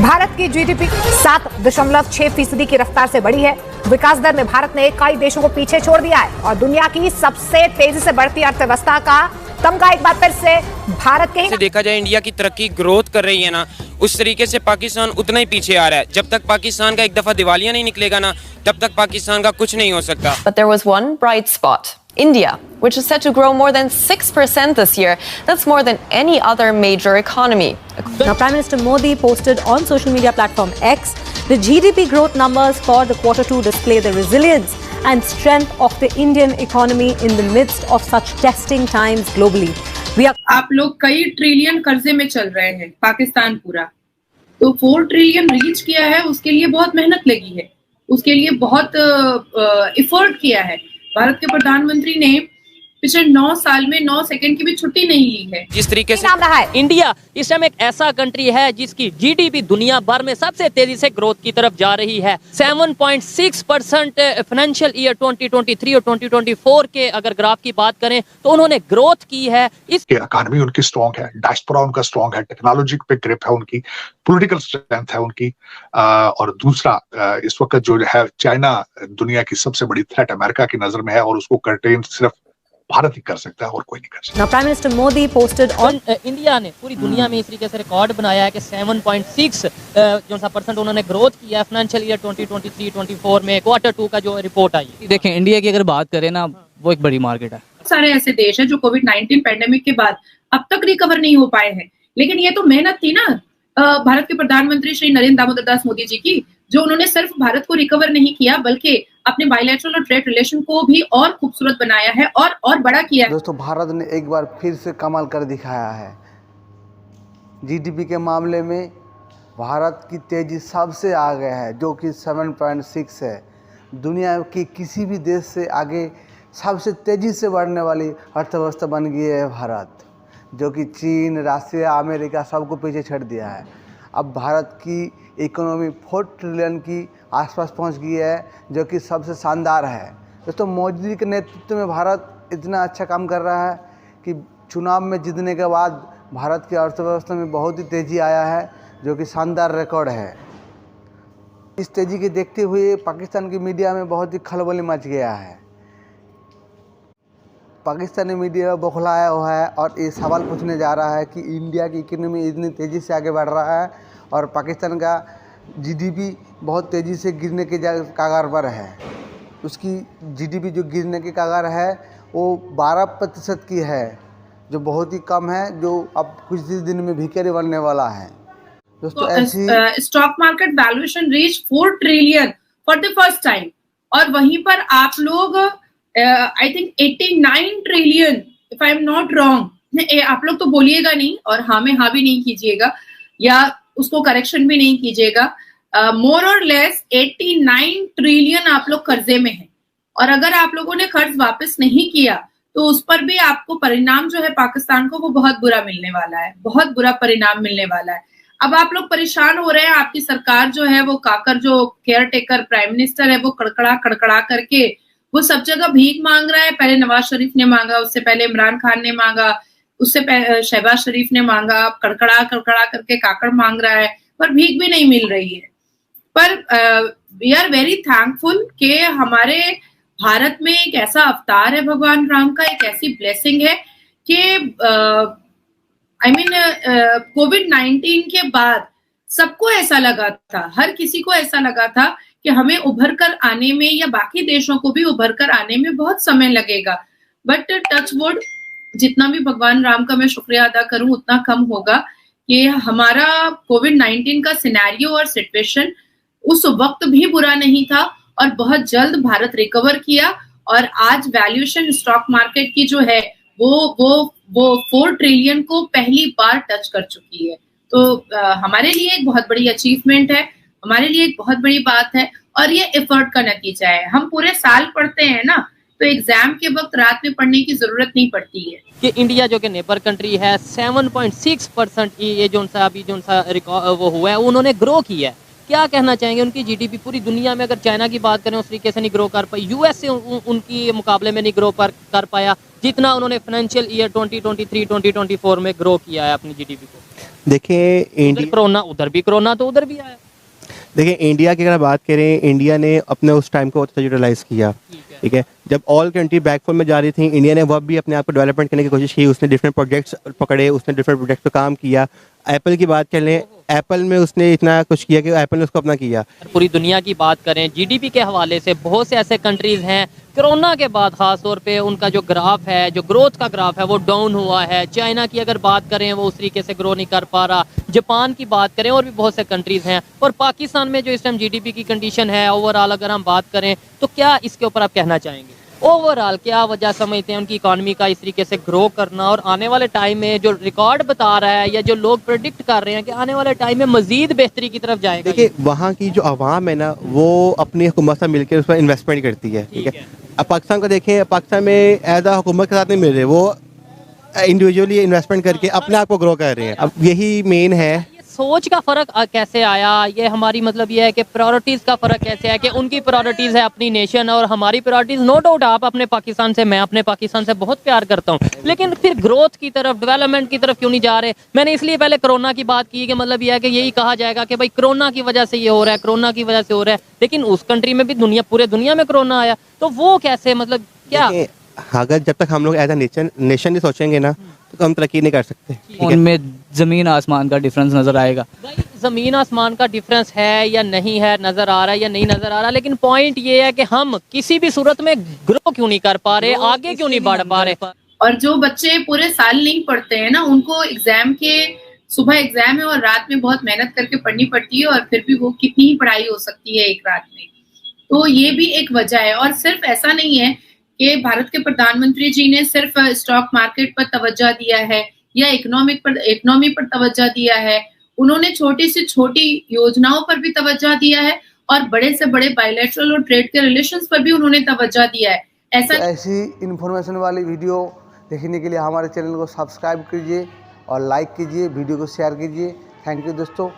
भारत की जीडीपी 7.6% की रफ्तार से बढ़ी है। विकास दर में भारत ने कई देशों को पीछे छोड़ दिया है और दुनिया की सबसे तेजी से बढ़ती अर्थव्यवस्था का तमगा एक बार फिर से भारत के ही देखा जाए इंडिया की तरक्की ग्रोथ कर रही है ना, उस तरीके से पाकिस्तान उतना ही पीछे आ रहा है। जब तक पाकिस्तान का एक दफा दिवालिया नहीं निकलेगा ना, तब तक पाकिस्तान का कुछ नहीं हो सकता। But there was one bright spot. India, which is set to grow more than 6% this year. That's more than any other major economy. Now, Prime Minister Modi posted on social media platform X the GDP growth numbers for the Q2 display the resilience and strength of the Indian economy in the midst of such testing times globally. आप लोग कई trillion कर्जे में चल रहे हैं, पाकिस्तान पूरा तो 4 ट्रिलियन रीच किया है। उसके लिए बहुत मेहनत लगी है, उसके लिए बहुत एफर्ट किया है। भारत के प्रधानमंत्री ने पिछले 9 साल में 9 सेकंड की भी छुट्टी नहीं ली है। जिस तरीके से नाम रहा है इंडिया इस समय एक ऐसा कंट्री है जिसकी जीडीपी दुनिया भर में सबसे तेजी से ग्रोथ की तरफ जा रही है। 7.6% फाइनेंशियल ईयर 2023 और 2024 के अगर ग्राफ की बात करें तो उन्होंने ग्रोथ की है। इस इकोनॉमी उनकी स्ट्रॉन्ग है, डायस्पोरा उनका स्ट्रॉन्ग है, टेक्नोलॉजी पे ग्रिप है उनकी, पॉलिटिकल स्ट्रेंथ है उनकी। और दूसरा इस वक्त जो है चाइना दुनिया की सबसे बड़ी थ्रेट अमेरिका की नजर में है और उसको कंटेन सिर्फ भारत ही कर सकता है और कोई नहीं कर सकता। Now, Prime Minister Modi posted on India ने पूरी दुनिया में इस तरीके से रिकॉर्ड बनाया है कि 7.6% उन्होंने ग्रोथ किया है फाइनेंशियल ईयर 2023-24 में। Q2 का जो रिपोर्ट आई, देखें इंडिया की अगर बात करें ना, वो एक बड़ी मार्केट है। सारे ऐसे देश हैं जो कोविड-19 पैंडेमिक के बाद अब तक रिकवर नहीं हो पाए हैं, लेकिन ये तो मेहनत थी ना भारत के प्रधानमंत्री श्री नरेंद्र दामोदर दास मोदी जी की, जो उन्होंने सिर्फ भारत को रिकवर नहीं किया बल्कि अपने बायलैटरल और ट्रेड रिलेशन को भी और खूबसूरत बनाया है और बड़ा किया है। दोस्तों, भारत ने एक बार फिर से कमाल कर दिखाया है। जीडीपी के मामले में भारत की तेजी सबसे आगे है, जो कि 7.6 है। दुनिया के किसी भी देश से आगे सबसे तेजी से बढ़ने वाली अर्थव्यवस्था बन गई है भारत, जो कि चीन, रसिया, अमेरिका सबको पीछे छोड़ दिया है। अब भारत की इकोनॉमी 4 ट्रिलियन की आसपास पहुंच गई है, जो कि सबसे शानदार है। दोस्तों, मोदी जी के नेतृत्व में भारत इतना अच्छा काम कर रहा है कि चुनाव में जीतने के बाद भारत की अर्थव्यवस्था में बहुत ही तेज़ी आया है, जो कि शानदार रिकॉर्ड है। इस तेज़ी के देखते हुए पाकिस्तान की मीडिया में बहुत ही खलबली मच गया है। पाकिस्तानी मीडिया बौखलाया हुआ है और ये सवाल पूछने जा रहा है कि इंडिया की इकोनॉमी इतनी तेज़ी से आगे बढ़ रहा है और पाकिस्तान का जीडीपी बहुत तेज़ी से गिरने के कगार पर है। उसकी जीडीपी जो गिरने के कगार है वो 12% की है, जो बहुत ही कम है, जो अब कुछ दिन में भिखारी बनने वाला है। दोस्तों, ऐसी stock market valuation reach 4 trillion for the first time, और वहीं पर आप लोग I think 89 trillion, if I am not wrong. आप लोग तो बोलिएगा नहीं और हाँ में हाँ भी नहीं कीजिएगा या उसको करेक्शन भी नहीं कीजिएगा। मोर और लेस 89 ट्रिलियन आप लोग कर्जे में हैं, और अगर आप लोगों ने कर्ज वापस नहीं किया तो उस पर भी आपको परिणाम जो है पाकिस्तान को वो बहुत बुरा मिलने वाला है, बहुत बुरा परिणाम मिलने वाला है। अब आप लोग परेशान हो रहे हैं, आपकी सरकार जो है वो काकर जो केयर टेकर प्राइम मिनिस्टर है वो कड़कड़ा करके वो सब जगह भीख मांग रहा है। पहले नवाज शरीफ ने मांगा, उससे पहले इमरान खान ने मांगा, उससे शहबाज शरीफ ने मांगा, अब कड़कड़ा करके काकड़ मांग रहा है, पर भीख भी नहीं मिल रही है। पर वी आर वेरी थैंकफुल कि हमारे भारत में एक ऐसा अवतार है भगवान राम का, एक ऐसी ब्लेसिंग है कि कोविड-19 के बाद सबको ऐसा लगा था, हर किसी को ऐसा लगा था कि हमें उभर कर आने में या बाकी देशों को भी उभर कर आने में बहुत समय लगेगा। बट टच वुड, जितना भी भगवान राम का मैं शुक्रिया अदा करूं उतना कम होगा कि हमारा कोविड-19 का सिनेरियो और सिचुएशन उस वक्त भी बुरा नहीं था और बहुत जल्द भारत रिकवर किया, और आज वैल्यूएशन स्टॉक मार्केट की जो है वो 4 ट्रिलियन को पहली बार टच कर चुकी है। तो हमारे लिए एक बहुत बड़ी अचीवमेंट है, हमारे लिए एक बहुत बड़ी बात है, और ये एफर्ट का नतीजा है। हम पूरे साल पढ़ते हैं ना, तो एग्जाम के वक्त रात में पढ़ने की जरूरत नहीं पड़ती है। कि इंडिया जो कि नेबर कंट्री है 7.6% ये जो सा अभी जो सा वो हुआ है उन्होंने ग्रो किया है। क्या कहना चाहेंगे? उनकी जीडीपी पूरी दुनिया में, अगर चाइना की बात करें, उस तरीके से नहीं ग्रो कर पाई, यूएस से उनकी मुकाबले में नहीं ग्रो कर पाया जितना उन्होंने फाइनेंशियल ईयर 2023-2024 में ग्रो किया है अपनी जीडीपी को। देखिए इंडिया, कोरोना उधर भी, कोरोना तो उधर भी आया। देखिए इंडिया की अगर बात करें, इंडिया ने अपने उस टाइम को यूटिलाइज किया, ठीक है। जब ऑल कंट्री बैकफुल में जा रही थी, इंडिया ने वह भी अपने आप को डेवलपमेंट करने की कोशिश की। उसने डिफरेंट प्रोजेक्ट्स पकड़े, उसने डिफरेंट प्रोजेक्ट्स पे काम किया। एप्पल की बात कर लें, एप्पल में उसने इतना कुछ किया कि एप्पल ने उसको अपना किया। पूरी दुनिया की बात करें, जीडीपी के हवाले से बहुत से ऐसे कंट्रीज हैं, कोरोना के बाद खास तौर पे उनका जो ग्राफ है, जो ग्रोथ का ग्राफ है, वो डाउन हुआ है। चाइना की अगर बात करें, वो उस तरीके से ग्रो नहीं कर पा रहा। जापान की बात करें, और भी बहुत से कंट्रीज हैं। और पाकिस्तान में जो इस टाइम जीडीपी की कंडीशन है ओवरऑल अगर हम बात करें, तो क्या इसके ऊपर आप कहना चाहेंगे? ओवरऑल क्या वजह समझते हैं उनकी इकॉनमी का इस तरीके से ग्रो करना, और आने वाले टाइम में जो रिकॉर्ड बता रहा है या जो लोग प्रेडिक्ट कर रहे हैं कि आने वाले टाइम में मजीद बेहतरी की तरफ जाएगा? देखिए वहाँ की जो आवाम है ना, वो अपनी हुकूमत से मिलकर उस पर इन्वेस्टमेंट करती है, ठीक है। अब पाकिस्तान को देखें, पाकिस्तान में एज आ हुकूमत के साथ नहीं मिल रहे, वो इंडिविजुअली इन्वेस्टमेंट करके अपने आप को ग्रो कर रहे हैं। अब यही मेन है। सोच का फर्क कैसे आया? ये हमारी मतलब ये है कि प्रायोरिटीज का फर्क कैसे है कि उनकी प्रायोरिटीज है अपनी नेशन और हमारी प्रायोरिटीज, नो डाउट आप अपने पाकिस्तान से, मैं अपने पाकिस्तान से बहुत प्यार करता हूँ, लेकिन फिर ग्रोथ की तरफ, डेवलपमेंट की तरफ क्यों नहीं जा रहे? मैंने इसलिए पहले कोरोना की बात की कि मतलब ये है कि यही कहा जाएगा कि भाई कोरोना की वजह से ये हो रहा है, कोरोना की वजह से हो रहा है, लेकिन उस कंट्री में भी पूरे दुनिया में कोरोना आया, तो वो कैसे, मतलब क्या? अगर जब तक हम लोग एज ए नेशन नहीं सोचेंगे ना, तो हम तरक्की नहीं कर सकते। उनमें जमीन आसमान का डिफरेंस नजर आएगा। भाई जमीन आसमान का डिफरेंस है या नहीं है, नजर आ रहा है या नहीं नजर आ रहा, लेकिन पॉइंट ये है कि हम किसी भी सूरत में ग्रो क्यों नहीं कर पा रहे, आगे क्यों नहीं बढ़ पा रहे। और जो बच्चे पूरे साल नहीं पढ़ते हैं ना, उनको एग्जाम के सुबह एग्जाम है और रात में बहुत मेहनत करके पढ़नी पड़ती है, और फिर भी वो कितनी ही पढ़ाई हो सकती है एक रात में। तो ये भी एक वजह है। और सिर्फ ऐसा नहीं है कि भारत के प्रधानमंत्री जी ने सिर्फ स्टॉक मार्केट पर तवज्जो दिया है या इकोनॉमी पर तवज्जो दिया है, उन्होंने छोटी से छोटी योजनाओं पर भी तवज्जो दिया है, और बड़े से बड़े बायलैटरल और ट्रेड के रिलेशंस पर भी उन्होंने तवज्जो दिया है। ऐसी इन्फॉर्मेशन वाली वीडियो देखने के लिए हमारे चैनल को सब्सक्राइब कीजिए और लाइक कीजिए, वीडियो को शेयर कीजिए। थैंक यू दोस्तों।